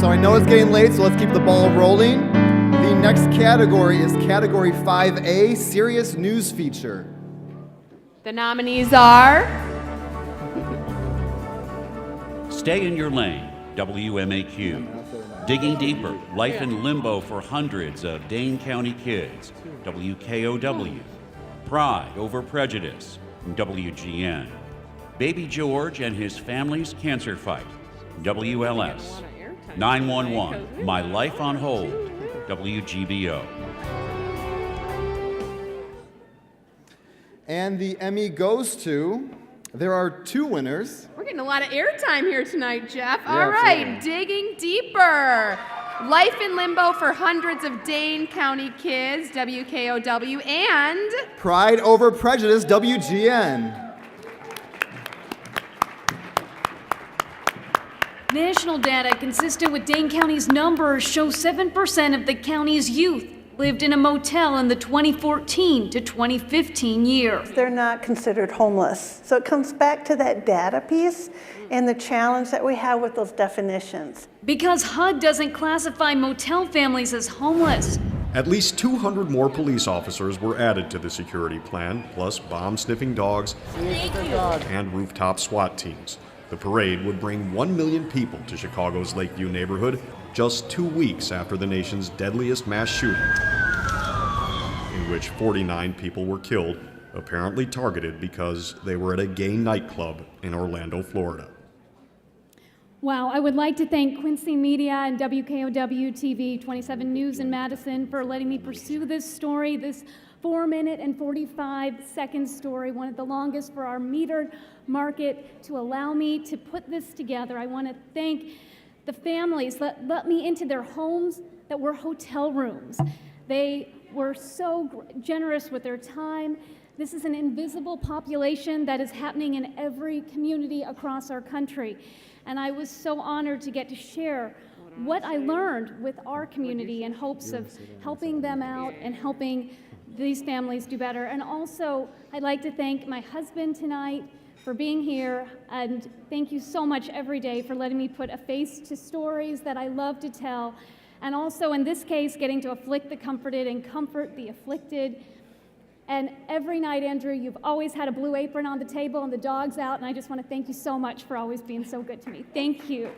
So I know it's getting late, so let's keep the ball rolling. The next category is Category 5A, Serious News Feature. The nominees are Stay in Your Lane, WMAQ. Digging Deeper, Life in Limbo for Hundreds of Dane County Kids, WKOW. Pride Over Prejudice, WGN. Baby George and His Family's Cancer Fight, WLS. 911, My Life on Hold, WGBO. And the Emmy goes to, there are 2 winners. We're getting a lot of airtime here tonight, Jeff. Yeah, All right, absolutely. Digging Deeper. Life in Limbo for Hundreds of Dane County Kids, WKOW, and Pride Over Prejudice, WGN. National data consistent with Dane County's numbers show 7% of the county's youth lived in a motel in the 2014 to 2015 year. They're not considered homeless. So it comes back to that data piece and the challenge that we have with those definitions. Because HUD doesn't classify motel families as homeless. At least 200 more police officers were added to the security plan, plus bomb-sniffing dogs and rooftop SWAT teams. The parade would bring 1 million people to Chicago's Lakeview neighborhood just 2 weeks after the nation's deadliest mass shooting, in which 49 people were killed, apparently targeted because they were at a gay nightclub in Orlando, Florida. Wow, I would like to thank Quincy Media and WKOW TV 27 News in Madison for letting me pursue this story, this 4-minute and 45-second story, one of the longest for our metered market, to allow me to put this together. I want to thank the families that let me into their homes that were hotel rooms. They were so generous with their time. This is an invisible population that is happening in every community across our country. And I was so honored to get to share what I learned with our community in hopes of helping them out and helping these families do better. And also, I'd like to thank my husband tonight for being here, and thank you so much every day for letting me put a face to stories that I love to tell, and also in this case, getting to afflict the comforted and comfort the afflicted. And every night, Andrew, you've always had a blue apron on the table and the dog's out, and I just want to thank you so much for always being so good to me. Thank you.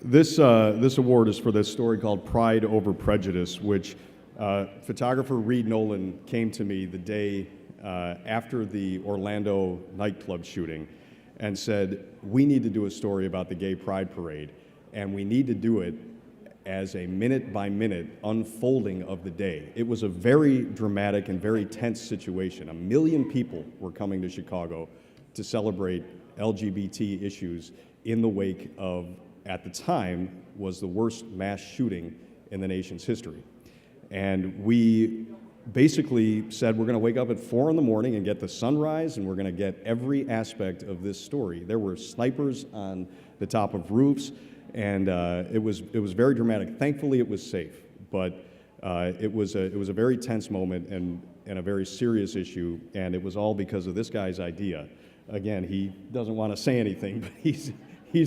This award is for this story called Pride Over Prejudice, which photographer Reed Nolan came to me the day after the Orlando nightclub shooting and said, we need to do a story about the Gay Pride Parade, and we need to do it as a minute-by-minute unfolding of the day. It was a very dramatic and very tense situation. 1 million people were coming to Chicago to celebrate LGBT issues in the wake of, at the time, was the worst mass shooting in the nation's history. And we basically said we're going to wake up at 4 in the morning and get the sunrise, and we're going to get every aspect of this story. There were snipers on the top of roofs, and it was very dramatic. Thankfully, it was safe, but it was a very tense moment and a very serious issue, and it was all because of this guy's idea. Again, he doesn't want to say anything, but he's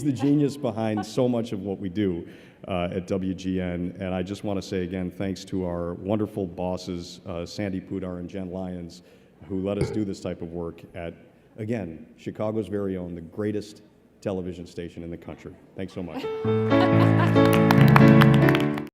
the genius behind so much of what we do at WGN, and I just want to say again, thanks to our wonderful bosses, Sandy Pudar and Jen Lyons, who let us do this type of work at, again, Chicago's very own, the greatest television station in the country. Thanks so much.